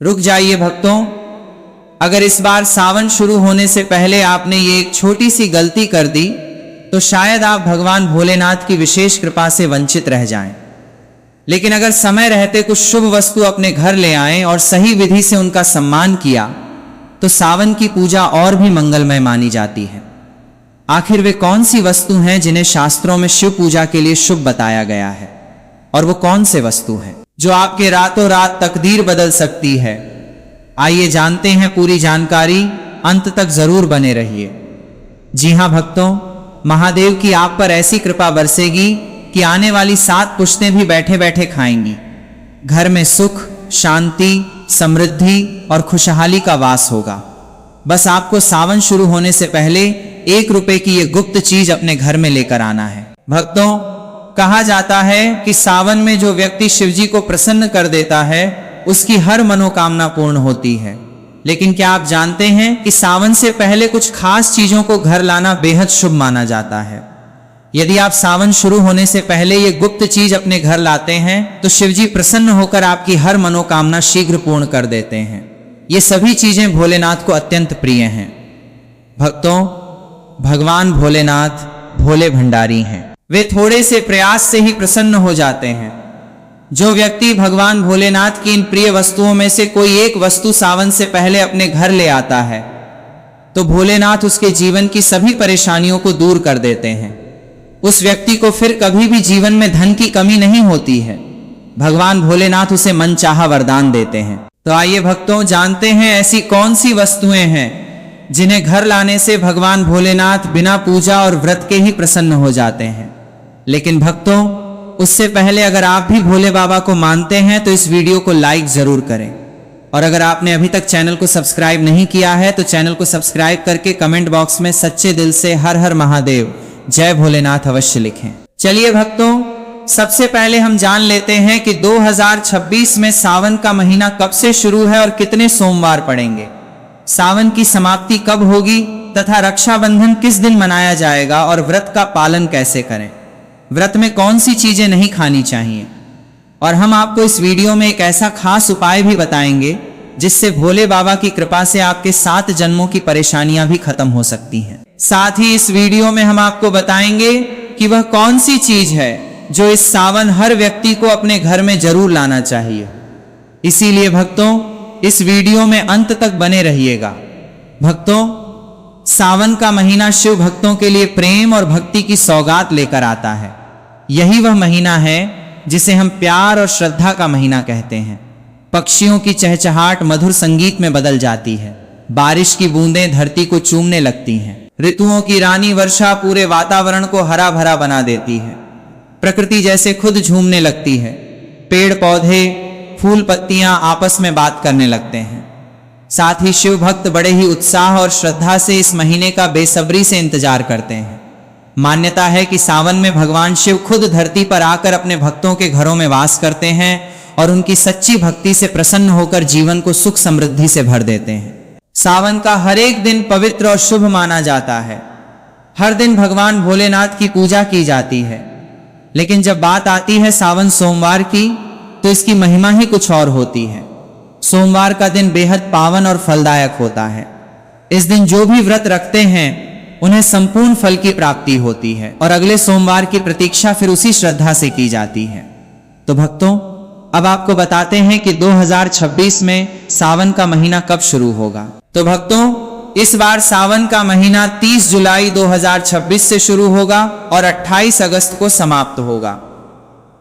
रुक जाइए भक्तों, अगर इस बार सावन शुरू होने से पहले आपने ये एक छोटी सी गलती कर दी तो शायद आप भगवान भोलेनाथ की विशेष कृपा से वंचित रह जाएं। लेकिन अगर समय रहते कुछ शुभ वस्तु अपने घर ले आएं और सही विधि से उनका सम्मान किया तो सावन की पूजा और भी मंगलमय मानी जाती है। आखिर वे कौन सी वस्तु हैं जिन्हें शास्त्रों में शिव पूजा के लिए शुभ बताया गया है, और वो कौन से वस्तु हैं जो आपके रातों रात तकदीर बदल सकती है? आइए जानते हैं पूरी जानकारी, अंत तक जरूर बने रहिए। जी हां भक्तों, महादेव की आप पर ऐसी कृपा बरसेगी कि आने वाली 7 पुश्तें भी बैठे बैठे खाएंगी। घर में सुख, शांति, समृद्धि और खुशहाली का वास होगा। बस आपको सावन शुरू होने से पहले 1 रुपए की ये गुप्त चीज अपने घर में लेकर आना है। भक्तों, कहा जाता है कि सावन में जो व्यक्ति शिवजी को प्रसन्न कर देता है उसकी हर मनोकामना पूर्ण होती है। लेकिन क्या आप जानते हैं कि सावन से पहले कुछ खास चीजों को घर लाना बेहद शुभ माना जाता है। यदि आप सावन शुरू होने से पहले ये गुप्त चीज अपने घर लाते हैं तो शिवजी प्रसन्न होकर आपकी हर मनोकामना शीघ्र पूर्ण कर देते हैं। ये सभी चीजें भोलेनाथ को अत्यंत प्रिय हैं। भक्तों, भगवान भोलेनाथ भोले भंडारी हैं। वे थोड़े से प्रयास से ही प्रसन्न हो जाते हैं। जो व्यक्ति भगवान भोलेनाथ की इन प्रिय वस्तुओं में से कोई एक वस्तु सावन से पहले अपने घर ले आता है तो भोलेनाथ उसके जीवन की सभी परेशानियों को दूर कर देते हैं। उस व्यक्ति को फिर कभी भी जीवन में धन की कमी नहीं होती है। भगवान भोलेनाथ उसे मनचाहा वरदान देते हैं। तो आइए भक्तों, जानते हैं ऐसी कौन सी वस्तुएं हैं जिन्हें घर लाने से भगवान भोलेनाथ बिना पूजा और व्रत के ही प्रसन्न हो जाते हैं। लेकिन भक्तों, उससे पहले अगर आप भी भोले बाबा को मानते हैं तो इस वीडियो को लाइक जरूर करें, और अगर आपने अभी तक चैनल को सब्सक्राइब नहीं किया है तो चैनल को सब्सक्राइब करके कमेंट बॉक्स में सच्चे दिल से हर हर महादेव, जय भोलेनाथ अवश्य लिखें। चलिए भक्तों, सबसे पहले हम जान लेते हैं कि 2026 में सावन का महीना कब से शुरू है और कितने सोमवार पड़ेंगे, सावन की समाप्ति कब होगी तथा रक्षाबंधन किस दिन मनाया जाएगा और व्रत का पालन कैसे करें, व्रत में कौन सी चीजें नहीं खानी चाहिए। और हम आपको इस वीडियो में एक ऐसा खास उपाय भी बताएंगे जिससे भोले बाबा की कृपा से आपके 7 जन्मों की परेशानियां भी खत्म हो सकती हैं। साथ ही इस वीडियो में हम आपको बताएंगे कि वह कौन सी चीज है जो इस सावन हर व्यक्ति को अपने घर में जरूर लाना चाहिए। इसीलिए भक्तों, इस वीडियो में अंत तक बने रहिएगा। भक्तों, सावन का महीना शिव भक्तों के लिए प्रेम और भक्ति की सौगात लेकर आता है। यही वह महीना है जिसे हम प्यार और श्रद्धा का महीना कहते हैं। पक्षियों की चहचहाट मधुर संगीत में बदल जाती है। बारिश की बूंदें धरती को चूमने लगती हैं। ऋतुओं की रानी वर्षा पूरे वातावरण को हरा भरा बना देती है। प्रकृति जैसे खुद झूमने लगती है। पेड़ पौधे, फूल पत्तियां आपस में बात करने लगते हैं। साथ ही शिव भक्त बड़े ही उत्साह और श्रद्धा से इस महीने का बेसब्री से इंतजार करते हैं। मान्यता है कि सावन में भगवान शिव खुद धरती पर आकर अपने भक्तों के घरों में वास करते हैं और उनकी सच्ची भक्ति से प्रसन्न होकर जीवन को सुख समृद्धि से भर देते हैं। सावन का हर एक दिन पवित्र और शुभ माना जाता है। हर दिन भगवान भोलेनाथ की पूजा की जाती है। लेकिन जब बात आती है सावन सोमवार की तो इसकी महिमा ही कुछ और होती है। सोमवार का दिन बेहद पावन और फलदायक होता है। इस दिन जो भी व्रत रखते हैं उन्हें संपूर्ण फल की प्राप्ति होती है और अगले सोमवार की प्रतीक्षा फिर उसी श्रद्धा से की जाती है। तो भक्तों, अब आपको बताते हैं कि 2026 में सावन का महीना कब शुरू होगा। तो भक्तों, इस बार सावन का महीना 30 जुलाई 2026 से शुरू होगा और 28 अगस्त को समाप्त होगा।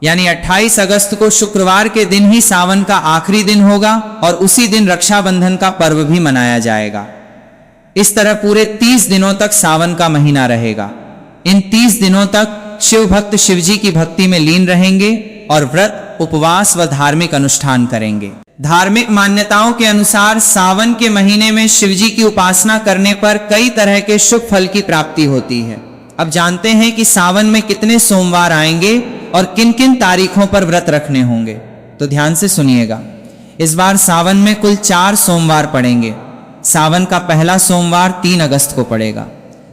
यानी 28 अगस्त को शुक्रवार के दिन ही सावन का आखिरी दिन होगा और उसी दिन रक्षाबंधन का पर्व भी मनाया जाएगा। इस तरह पूरे 30 दिनों तक सावन का महीना रहेगा। इन 30 दिनों तक शिव भक्त शिवजी की भक्ति में लीन रहेंगे और व्रत, उपवास व धार्मिक अनुष्ठान करेंगे। धार्मिक मान्यताओं के अनुसार सावन के महीने में शिवजी की उपासना करने पर कई तरह के शुभ फल की प्राप्ति होती है। अब जानते हैं कि सावन में कितने सोमवार आएंगे और किन किन तारीखों पर व्रत रखने होंगे। तो ध्यान से सुनिएगा। इस बार सावन में कुल 4 सोमवार पड़ेंगे। सावन का पहला सोमवार 3 अगस्त को पड़ेगा,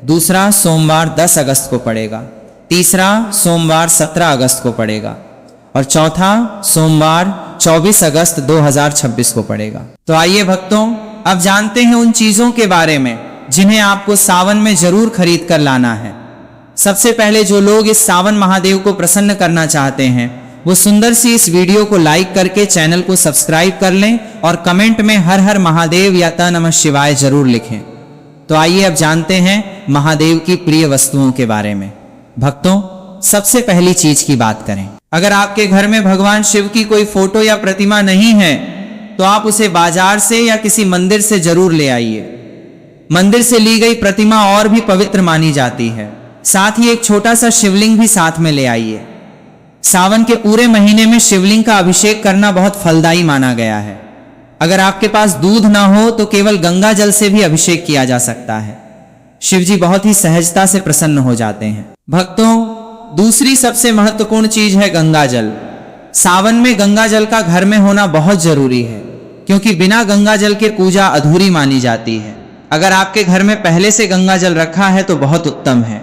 दूसरा सोमवार 10 अगस्त को पड़ेगा, तीसरा सोमवार 17 अगस्त को पड़ेगा और चौथा सोमवार 24 अगस्त 2026 को पड़ेगा। तो आइए भक्तों, अब जानते हैं उन चीजों के बारे में जिन्हें आपको सावन में जरूर खरीद कर लाना है। सबसे पहले जो लोग इस सावन महादेव को प्रसन्न करना चाहते हैं वो सुंदर सी इस वीडियो को लाइक करके चैनल को सब्सक्राइब कर लें और कमेंट में हर हर महादेव या त नमः शिवाय जरूर लिखें। तो आइए अब जानते हैं महादेव की प्रिय वस्तुओं के बारे में। भक्तों, सबसे पहली चीज की बात करें, अगर आपके घर में भगवान शिव की कोई फोटो या प्रतिमा नहीं है तो आप उसे बाजार से या किसी मंदिर से जरूर ले आइए। मंदिर से ली गई प्रतिमा और भी पवित्र मानी जाती है। साथ ही एक छोटा सा शिवलिंग भी साथ में ले आइए। सावन के पूरे महीने में शिवलिंग का अभिषेक करना बहुत फलदायी माना गया है। अगर आपके पास दूध ना हो तो केवल गंगा जल से भी अभिषेक किया जा सकता है। शिव जी बहुत ही सहजता से प्रसन्न हो जाते हैं। भक्तों, दूसरी सबसे महत्वपूर्ण चीज है गंगा जल। सावन में गंगा जल का घर में होना बहुत जरूरी है, क्योंकि बिना गंगा जल के पूजा अधूरी मानी जाती है। अगर आपके घर में पहले से गंगा जल रखा है तो बहुत उत्तम है,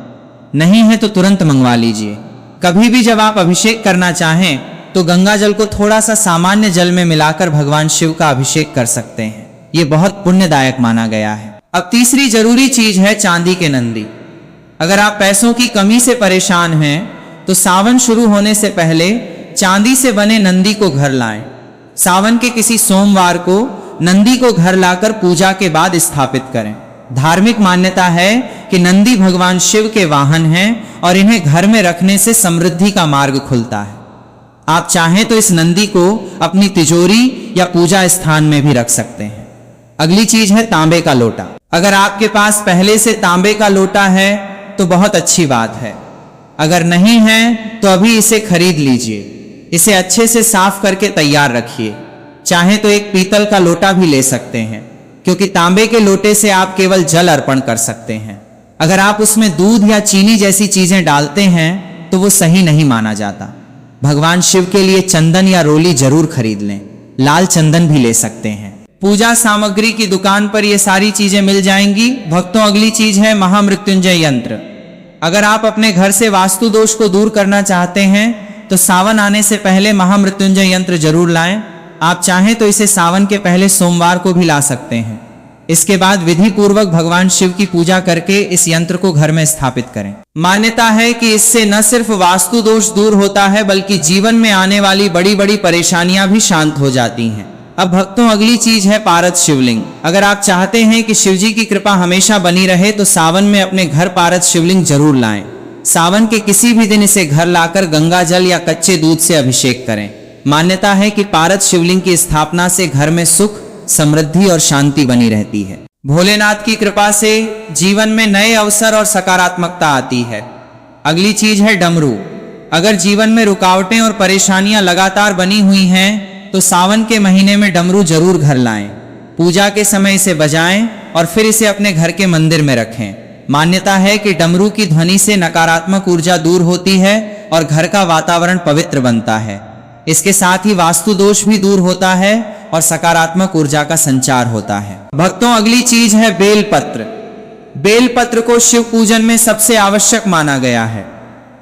नहीं है तो तुरंत मंगवा लीजिए। कभी भी जब आप अभिषेक करना चाहें तो गंगा जल को थोड़ा सा सामान्य जल में मिलाकर भगवान शिव का अभिषेक कर सकते हैं। ये बहुत पुण्यदायक माना गया है। अब तीसरी जरूरी चीज है चांदी के नंदी। अगर आप पैसों की कमी से परेशान हैं तो सावन शुरू होने से पहले चांदी से बने नंदी को घर लाएं। सावन के किसी सोमवार को नंदी को घर लाकर पूजा के बाद स्थापित करें। धार्मिक मान्यता है कि नंदी भगवान शिव के वाहन हैं और इन्हें घर में रखने से समृद्धि का मार्ग खुलता है। आप चाहें तो इस नंदी को अपनी तिजोरी या पूजा स्थान में भी रख सकते हैं। अगली चीज है तांबे का लोटा। अगर आपके पास पहले से तांबे का लोटा है तो बहुत अच्छी बात है। अगर नहीं है तो अभी इसे खरीद लीजिए। इसे अच्छे से साफ करके तैयार रखिए। चाहे तो एक पीतल का लोटा भी ले सकते हैं, क्योंकि तांबे के लोटे से आप केवल जल अर्पण कर सकते हैं। अगर आप उसमें दूध या चीनी जैसी चीजें डालते हैं तो वो सही नहीं माना जाता। भगवान शिव के लिए चंदन या रोली जरूर खरीद लें। लाल चंदन भी ले सकते हैं। पूजा सामग्री की दुकान पर ये सारी चीजें मिल जाएंगी। भक्तों, अगली चीज है महामृत्युंजय यंत्र। अगर आप अपने घर से वास्तु दोष को दूर करना चाहते हैं तो सावन आने से पहले महामृत्युंजय यंत्र जरूर लाएं। आप चाहें तो इसे सावन के पहले सोमवार को भी ला सकते हैं। इसके बाद विधि पूर्वक भगवान शिव की पूजा करके इस यंत्र को घर में स्थापित करें। मान्यता है कि इससे न सिर्फ वास्तु दोष दूर होता है बल्कि जीवन में आने वाली बड़ी बड़ी परेशानियां भी शांत हो जाती हैं। अब भक्तों, अगली चीज है पारद शिवलिंग। अगर आप चाहते हैं कि शिव जी की कृपा हमेशा बनी रहे तो सावन में अपने घर पारद शिवलिंग जरूर लाएं। सावन के किसी भी दिन इसे घर लाकर गंगा जल या कच्चे दूध से अभिषेक करें। मान्यता है कि पारद शिवलिंग की स्थापना से घर में सुख, समृद्धि और शांति बनी रहती है। भोलेनाथ की कृपा से जीवन में नए अवसर और सकारात्मकता आती है। अगली चीज है डमरू। अगर जीवन में रुकावटें और परेशानियां लगातार बनी हुई हैं तो सावन के महीने में डमरू जरूर घर लाएं। पूजा के समय इसे बजाएं और फिर इसे अपने घर के मंदिर में रखें। मान्यता है कि डमरू की ध्वनि से नकारात्मक ऊर्जा दूर होती है और घर का वातावरण पवित्र बनता है। इसके साथ ही वास्तु दोष भी दूर होता है और सकारात्मक ऊर्जा का संचार होता है। भक्तों, अगली चीज है बेलपत्र। बेलपत्र को शिव पूजन में सबसे आवश्यक माना गया है।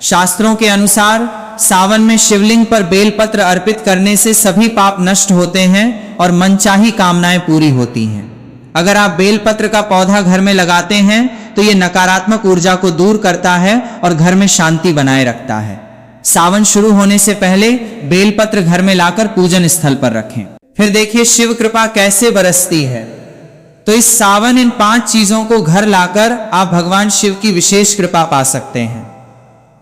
शास्त्रों के अनुसार सावन में शिवलिंग पर बेलपत्र अर्पित करने से सभी पाप नष्ट होते हैं और मनचाही कामनाएं पूरी होती हैं। अगर आप बेलपत्र का पौधा घर में लगाते हैं तो ये नकारात्मक ऊर्जा को दूर करता है और घर में शांति बनाए रखता है। सावन शुरू होने से पहले बेलपत्र घर में लाकर पूजन स्थल पर रखें। फिर देखिए शिव कृपा कैसे बरसती है। तो इस सावन इन 5 चीजों को घर लाकर आप भगवान शिव की विशेष कृपा पा सकते हैं।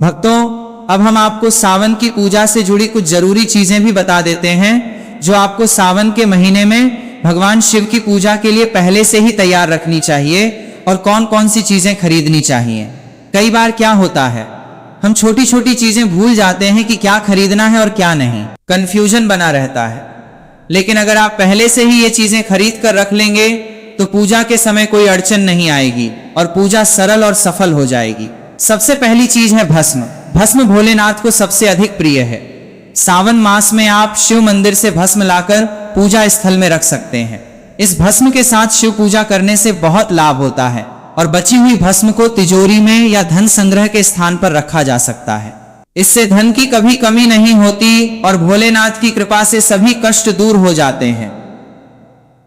भक्तों, अब हम आपको सावन की पूजा से जुड़ी कुछ जरूरी चीजें भी बता देते हैं जो आपको सावन के महीने में भगवान शिव की पूजा के लिए पहले से ही तैयार रखनी चाहिए और कौन कौन सी चीजें खरीदनी चाहिए। कई बार क्या होता है, हम छोटी छोटी चीजें भूल जाते हैं कि क्या खरीदना है और क्या नहीं। कंफ्यूजन बना रहता है। लेकिन अगर आप पहले से ही ये चीजें खरीद कर रख लेंगे तो पूजा के समय कोई अड़चन नहीं आएगी और पूजा सरल और सफल हो जाएगी। सबसे पहली चीज है भस्म। भस्म भोलेनाथ को सबसे अधिक प्रिय है। सावन मास में आप शिव मंदिर से भस्म लाकर पूजा स्थल में रख सकते हैं। इस भस्म के साथ शिव पूजा करने से बहुत लाभ होता है और बची हुई भस्म को तिजोरी में या धन संग्रह के स्थान पर रखा जा सकता है। इससे धन की कभी कमी नहीं होती और भोलेनाथ की कृपा से सभी कष्ट दूर हो जाते हैं।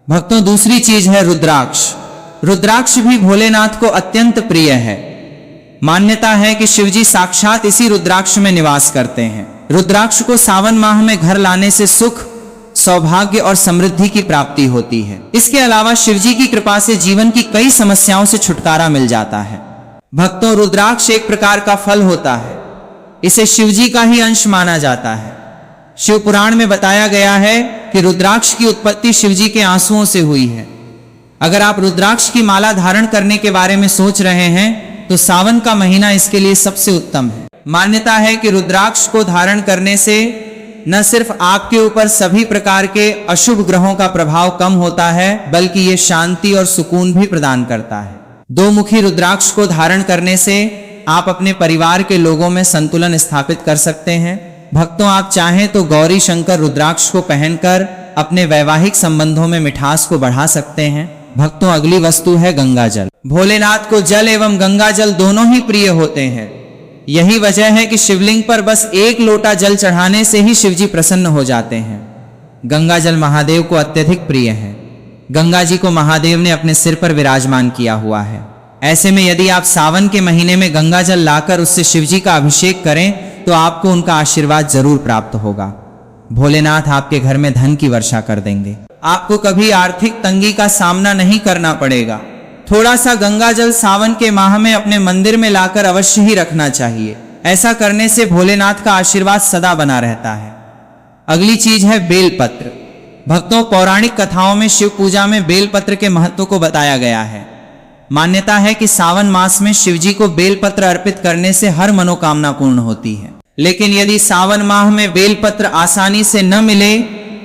भक्तों, दूसरी चीज है रुद्राक्ष। रुद्राक्ष भी भोलेनाथ को अत्यंत प्रिय है। मान्यता है कि शिवजी साक्षात इसी रुद्राक्ष में निवास करते हैं। रुद्राक्ष को सावन माह में घर लाने से सुख, सौभाग्य और समृद्धि की प्राप्ति होती है। इसके अलावा शिवजी की कृपा से जीवन की कई समस्याओं से छुटकारा मिल जाता है। भक्तों, रुद्राक्ष एक प्रकार का फल होता है। इसे शिवजी का ही अंश माना जाता है। शिव पुराण में बताया गया है कि रुद्राक्ष की उत्पत्ति शिवजी के आंसुओं से हुई है। अगर आप रुद्राक्ष की माला धारण करने के बारे में सोच रहे हैं तो सावन का महीना इसके लिए सबसे उत्तम है। मान्यता है कि रुद्राक्ष को धारण करने से न सिर्फ आपके ऊपर सभी प्रकार के अशुभ ग्रहों का प्रभाव कम होता है, बल्कि ये शांति और सुकून भी प्रदान करता है। दो मुखी रुद्राक्ष को धारण करने से आप अपने परिवार के लोगों में संतुलन स्थापित कर सकते हैं। भक्तों, आप चाहें तो गौरी शंकर रुद्राक्ष को पहनकर अपने वैवाहिक संबंधों में मिठास को बढ़ा सकते हैं। भक्तों, अगली वस्तु है गंगा जल। भोलेनाथ को जल एवं गंगा जल दोनों ही प्रिय होते हैं। यही वजह है कि शिवलिंग पर बस एक लोटा जल चढ़ाने से ही शिवजी प्रसन्न हो जाते हैं। गंगा जल महादेव को अत्यधिक प्रिय है। गंगा जी को महादेव ने अपने सिर पर विराजमान किया हुआ है। ऐसे में यदि आप सावन के महीने में गंगा जल लाकर उससे शिवजी का अभिषेक करें तो आपको उनका आशीर्वाद जरूर प्राप्त होगा। भोलेनाथ आपके घर में धन की वर्षा कर देंगे। आपको कभी आर्थिक तंगी का सामना नहीं करना पड़ेगा। थोड़ा सा गंगा जल सावन के माह में अपने मंदिर में लाकर अवश्य ही रखना चाहिए। ऐसा करने से भोलेनाथ का आशीर्वाद सदा बना रहता है। अगली चीज है बेलपत्र। भक्तों, पौराणिक कथाओं में शिव पूजा में बेलपत्र के महत्व को बताया गया है। मान्यता है कि सावन मास में शिवजी को बेलपत्र अर्पित करने से हर मनोकामना पूर्ण होती है। लेकिन यदि सावन माह में बेलपत्र आसानी से न मिले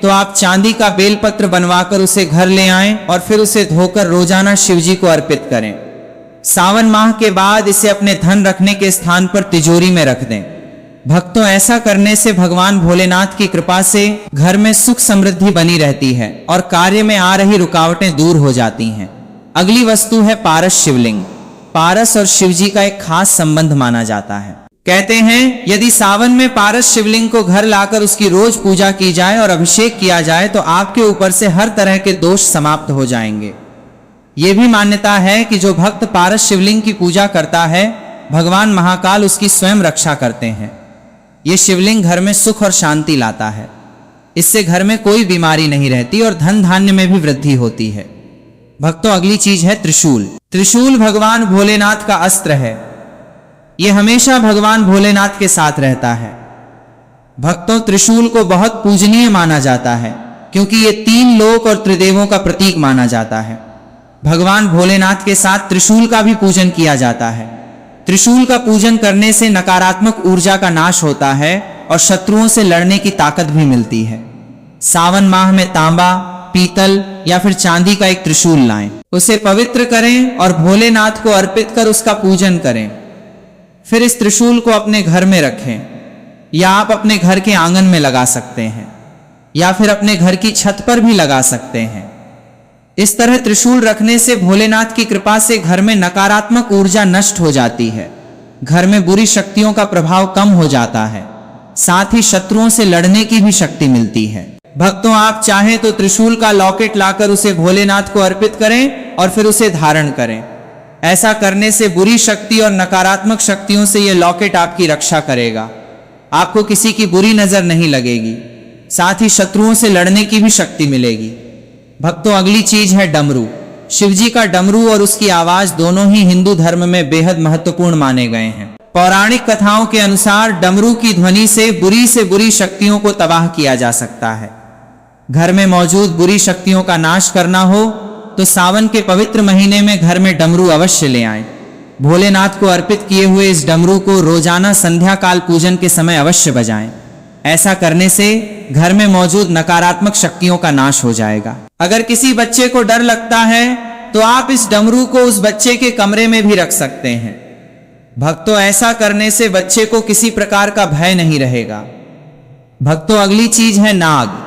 तो आप चांदी का बेलपत्र बनवाकर उसे घर ले आएं और फिर उसे धोकर रोजाना शिवजी को अर्पित करें। सावन माह के बाद इसे अपने धन रखने के स्थान पर तिजोरी में रख दें। भक्तों, ऐसा करने से भगवान भोलेनाथ की कृपा से घर में सुख समृद्धि बनी रहती है और कार्य में आ रही रुकावटें दूर हो जाती हैं। अगली वस्तु है पारस शिवलिंग। पारस और शिवजी का एक खास संबंध माना जाता है। कहते हैं यदि सावन में पारस शिवलिंग को घर लाकर उसकी रोज पूजा की जाए और अभिषेक किया जाए तो आपके ऊपर से हर तरह के दोष समाप्त हो जाएंगे। यह भी मान्यता है कि जो भक्त पारस शिवलिंग की पूजा करता है, भगवान महाकाल उसकी स्वयं रक्षा करते हैं। यह शिवलिंग घर में सुख और शांति लाता है। इससे घर में कोई बीमारी नहीं रहती और धन धान्य में भी वृद्धि होती है। भक्तों, अगली चीज है त्रिशूल। त्रिशूल भगवान भोलेनाथ का अस्त्र है। यह हमेशा भगवान भोलेनाथ के साथ रहता है। भक्तों, त्रिशूल को बहुत पूजनीय माना जाता है क्योंकि ये तीन लोक और त्रिदेवों का प्रतीक माना जाता है। भगवान भोलेनाथ के साथ त्रिशूल का भी पूजन किया जाता है। त्रिशूल का पूजन करने से नकारात्मक ऊर्जा का नाश होता है और शत्रुओं से लड़ने की ताकत भी मिलती है। सावन माह में तांबा, पीतल या फिर चांदी का एक त्रिशूल लाएं, उसे पवित्र करें और भोलेनाथ को अर्पित कर उसका पूजन करें। फिर इस त्रिशूल को अपने घर में रखें या आप अपने घर के आंगन में लगा सकते हैं या फिर अपने घर की छत पर भी लगा सकते हैं। इस तरह त्रिशूल रखने से भोलेनाथ की कृपा से घर में नकारात्मक ऊर्जा नष्ट हो जाती है। घर में बुरी शक्तियों का प्रभाव कम हो जाता है। साथ ही शत्रुओं से लड़ने की भी शक्ति मिलती है। भक्तों, आप चाहें तो त्रिशूल का लॉकेट लाकर उसे भोलेनाथ को अर्पित करें और फिर उसे धारण करें। ऐसा करने से बुरी शक्ति और नकारात्मक शक्तियों से यह लॉकेट आपकी रक्षा करेगा। आपको किसी की बुरी नजर नहीं लगेगी। साथ ही शत्रुओं से लड़ने की भी शक्ति मिलेगी। भक्तों, अगली चीज है डमरू। शिवजी का डमरू और उसकी आवाज दोनों ही हिंदू धर्म में बेहद महत्वपूर्ण माने गए हैं। पौराणिक कथाओं के अनुसार डमरू की ध्वनि से बुरी शक्तियों को तबाह किया जा सकता है। घर में मौजूद बुरी शक्तियों का नाश करना हो तो सावन के पवित्र महीने में घर में डमरू अवश्य ले आएं। भोलेनाथ को अर्पित किए हुए इस डमरू को रोजाना संध्या काल पूजन के समय अवश्य बजाएं। ऐसा करने से घर में मौजूद नकारात्मक शक्तियों का नाश हो जाएगा। अगर किसी बच्चे को डर लगता है तो आप इस डमरू को उस बच्चे के कमरे में भी रख सकते हैं। भक्तों, ऐसा करने से बच्चे को किसी प्रकार का भय नहीं रहेगा। भक्तों, अगली चीज है नाग।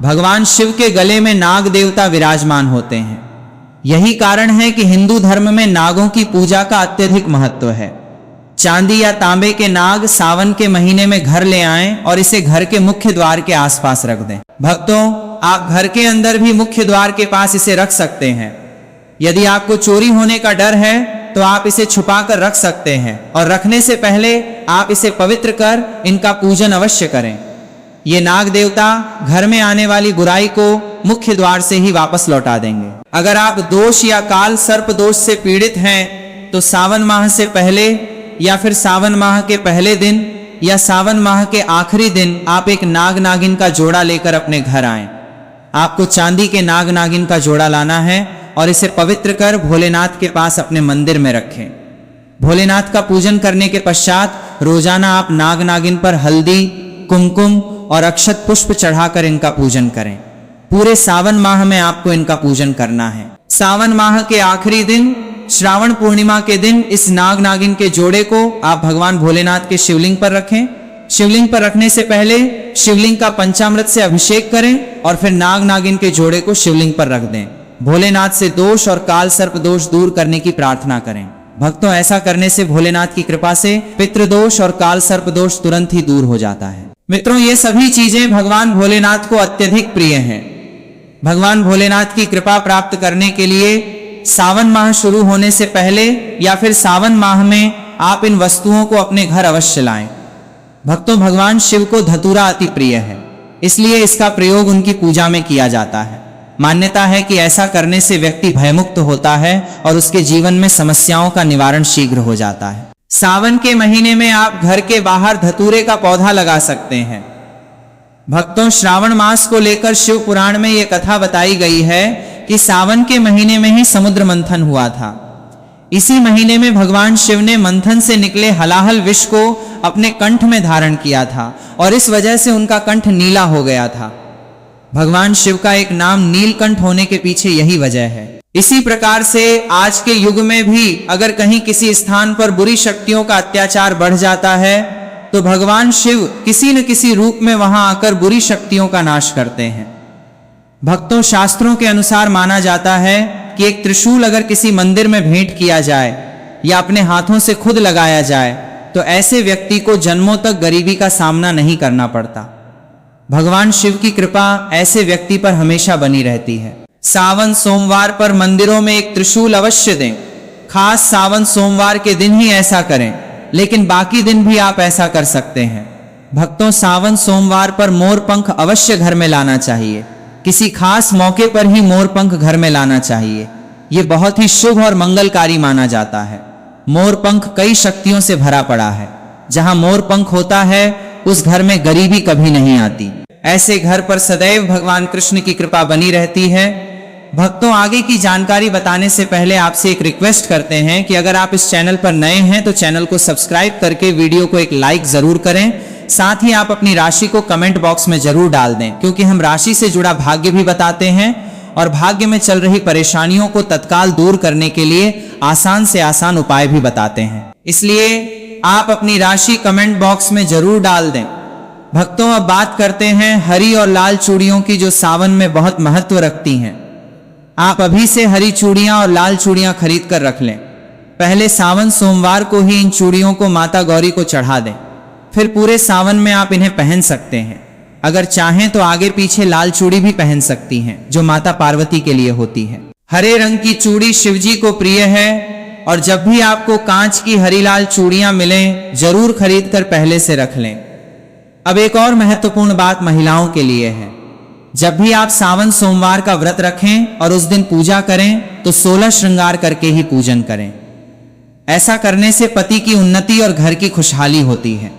भगवान शिव के गले में नाग देवता विराजमान होते हैं। यही कारण है कि हिंदू धर्म में नागों की पूजा का अत्यधिक महत्व है। चांदी या तांबे के नाग सावन के महीने में घर ले आएं और इसे घर के मुख्य द्वार के आसपास रख दें। भक्तों, आप घर के अंदर भी मुख्य द्वार के पास इसे रख सकते हैं। यदि आपको चोरी होने का डर है तो आप इसे छुपा कर रख सकते हैं और रखने से पहले आप इसे पवित्र कर इनका पूजन अवश्य करें। ये नाग देवता घर में आने वाली बुराई को मुख्य द्वार से ही वापस लौटा देंगे। अगर आप दोष या काल सर्प दोष से पीड़ित हैं तो सावन माह से पहले या फिर सावन माह के पहले दिन या सावन माह के आखिरी दिन आप एक नाग नागिन का जोड़ा लेकर अपने घर आएं। आपको चांदी के नाग नागिन का जोड़ा लाना है और इसे पवित्र कर भोलेनाथ के पास अपने मंदिर में रखें। भोलेनाथ का पूजन करने के पश्चात रोजाना आप नाग नागिन पर हल्दी, कुमकुम और अक्षत पुष्प चढ़ाकर इनका पूजन करें। पूरे सावन माह में आपको इनका पूजन करना है। सावन माह के आखिरी दिन श्रावण पूर्णिमा के दिन इस नाग नागिन के जोड़े को आप भगवान भोलेनाथ के शिवलिंग पर रखें। शिवलिंग पर रखने से पहले शिवलिंग का पंचामृत से अभिषेक करें और फिर नाग नागिन के जोड़े को शिवलिंग पर रख दें। भोलेनाथ से दोष और काल सर्प दोष दूर करने की प्रार्थना करें। भक्तों, ऐसा करने से भोलेनाथ की कृपा से पितृदोष और काल सर्प दोष तुरंत ही दूर हो जाता है। मित्रों, ये सभी चीजें भगवान भोलेनाथ को अत्यधिक प्रिय हैं। भगवान भोलेनाथ की कृपा प्राप्त करने के लिए सावन माह शुरू होने से पहले या फिर सावन माह में आप इन वस्तुओं को अपने घर अवश्य लाएं। भक्तों, भगवान शिव को धतूरा अति प्रिय है, इसलिए इसका प्रयोग उनकी पूजा में किया जाता है। मान्यता है कि ऐसा करने से व्यक्ति भयमुक्त होता है और उसके जीवन में समस्याओं का निवारण शीघ्र हो जाता है। सावन के महीने में आप घर के बाहर धतूरे का पौधा लगा सकते हैं। भक्तों, श्रावण मास को लेकर शिव पुराण में यह कथा बताई गई है कि सावन के महीने में ही समुद्र मंथन हुआ था। इसी महीने में भगवान शिव ने मंथन से निकले हलाहल विष को अपने कंठ में धारण किया था और इस वजह से उनका कंठ नीला हो गया था। भगवान शिव का एक नाम नीलकंठ होने के पीछे यही वजह है। इसी प्रकार से आज के युग में भी अगर कहीं किसी स्थान पर बुरी शक्तियों का अत्याचार बढ़ जाता है तो भगवान शिव किसी न किसी रूप में वहां आकर बुरी शक्तियों का नाश करते हैं। भक्तों, शास्त्रों के अनुसार माना जाता है कि एक त्रिशूल अगर किसी मंदिर में भेंट किया जाए या अपने हाथों से खुद लगाया जाए तो ऐसे व्यक्ति को जन्मों तक गरीबी का सामना नहीं करना पड़ता। भगवान शिव की कृपा ऐसे व्यक्ति पर हमेशा बनी रहती है। सावन सोमवार पर मंदिरों में एक त्रिशूल अवश्य दें। खास सावन सोमवार के दिन ही ऐसा करें, लेकिन बाकी दिन भी आप ऐसा कर सकते हैं। भक्तों, सावन सोमवार पर मोर पंख अवश्य घर में लाना चाहिए। किसी खास मौके पर ही मोर पंख घर में लाना चाहिए। ये बहुत ही शुभ और मंगलकारी माना जाता है। मोर पंख कई शक्तियों से भरा पड़ा है। जहां मोर पंख होता है उस घर में गरीबी कभी नहीं आती। ऐसे घर पर सदैव भगवान कृष्ण की कृपा बनी रहती है। भक्तों, आगे की जानकारी बताने से पहले आपसे एक रिक्वेस्ट करते हैं कि अगर आप इस चैनल पर नए हैं तो चैनल को सब्सक्राइब करके वीडियो को एक लाइक जरूर करें। साथ ही आप अपनी राशि को कमेंट बॉक्स में जरूर डाल दें, क्योंकि हम राशि से जुड़ा भाग्य भी बताते हैं और भाग्य में चल रही परेशानियों को तत्काल दूर करने के लिए आसान से आसान उपाय भी बताते हैं। इसलिए आप अपनी राशि कमेंट बॉक्स में जरूर डाल दें। भक्तों, अब बात करते हैं हरी और लाल चूड़ियों की, जो सावन में बहुत महत्व रखती हैं। आप अभी से हरी चूड़ियां और लाल चूड़ियां खरीद कर रख लें। पहले सावन सोमवार को ही इन चूड़ियों को माता गौरी को चढ़ा दें, फिर पूरे सावन में आप इन्हें पहन सकते हैं। अगर चाहें तो आगे पीछे लाल चूड़ी भी पहन सकती हैं, जो माता पार्वती के लिए होती है। हरे रंग की चूड़ी शिवजी को प्रिय है और जब भी आपको कांच की हरी लाल चूड़ियां मिलें जरूर खरीद कर पहले से रख लें। अब एक और महत्वपूर्ण बात महिलाओं के लिए है। जब भी आप सावन सोमवार का व्रत रखें और उस दिन पूजा करें तो 16 श्रृंगार करके ही पूजन करें। ऐसा करने से पति की उन्नति और घर की खुशहाली होती है।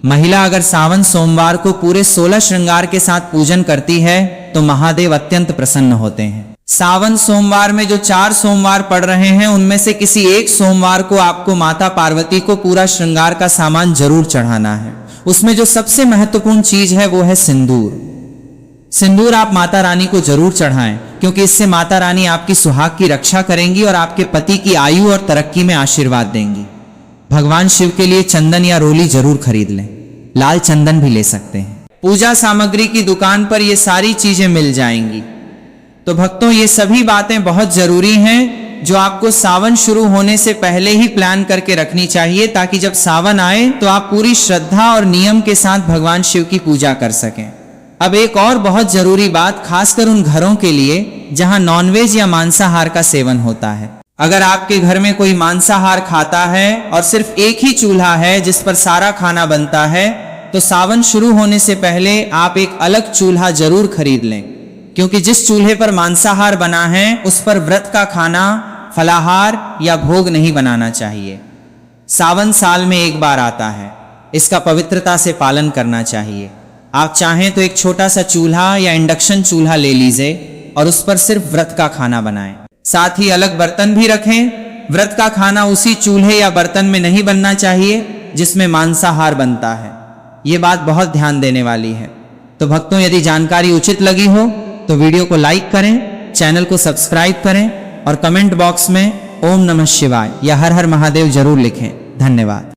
महिला अगर सावन सोमवार को पूरे 16 श्रृंगार के साथ पूजन करती है तो महादेव अत्यंत प्रसन्न होते हैं। सावन सोमवार में जो 4 सोमवार पड़ रहे हैं उनमें से किसी एक सोमवार को आपको माता पार्वती को पूरा श्रृंगार का सामान जरूर चढ़ाना है। उसमें जो सबसे महत्वपूर्ण चीज है वो है सिंदूर। सिंदूर आप माता रानी को जरूर चढ़ाएं, क्योंकि इससे माता रानी आपकी सुहाग की रक्षा करेंगी और आपके पति की आयु और तरक्की में आशीर्वाद देंगी। भगवान शिव के लिए चंदन या रोली जरूर खरीद लें। लाल चंदन भी ले सकते हैं। पूजा सामग्री की दुकान पर ये सारी चीजें मिल जाएंगी। तो भक्तों, ये सभी बातें बहुत जरूरी हैं जो आपको सावन शुरू होने से पहले ही प्लान करके रखनी चाहिए, ताकि जब सावन आए तो आप पूरी श्रद्धा और नियम के साथ भगवान शिव की पूजा कर सकें। अब एक और बहुत जरूरी बात, खासकर उन घरों के लिए जहां नॉनवेज या मांसाहार का सेवन होता है। अगर आपके घर में कोई मांसाहार खाता है और सिर्फ एक ही चूल्हा है जिस पर सारा खाना बनता है, तो सावन शुरू होने से पहले आप एक अलग चूल्हा जरूर खरीद लें, क्योंकि जिस चूल्हे पर मांसाहार बना है उस पर व्रत का खाना, फलाहार या भोग नहीं बनाना चाहिए। सावन साल में एक बार आता है, इसका पवित्रता से पालन करना चाहिए। आप चाहें तो एक छोटा सा चूल्हा या इंडक्शन चूल्हा ले लीजिए और उस पर सिर्फ व्रत का खाना बनाएं। साथ ही अलग बर्तन भी रखें। व्रत का खाना उसी चूल्हे या बर्तन में नहीं बनना चाहिए जिसमें मांसाहार बनता है। ये बात बहुत ध्यान देने वाली है। तो भक्तों, यदि जानकारी उचित लगी हो तो वीडियो को लाइक करें, चैनल को सब्सक्राइब करें और कमेंट बॉक्स में ओम नमः शिवाय या हर हर महादेव जरूर लिखें। धन्यवाद।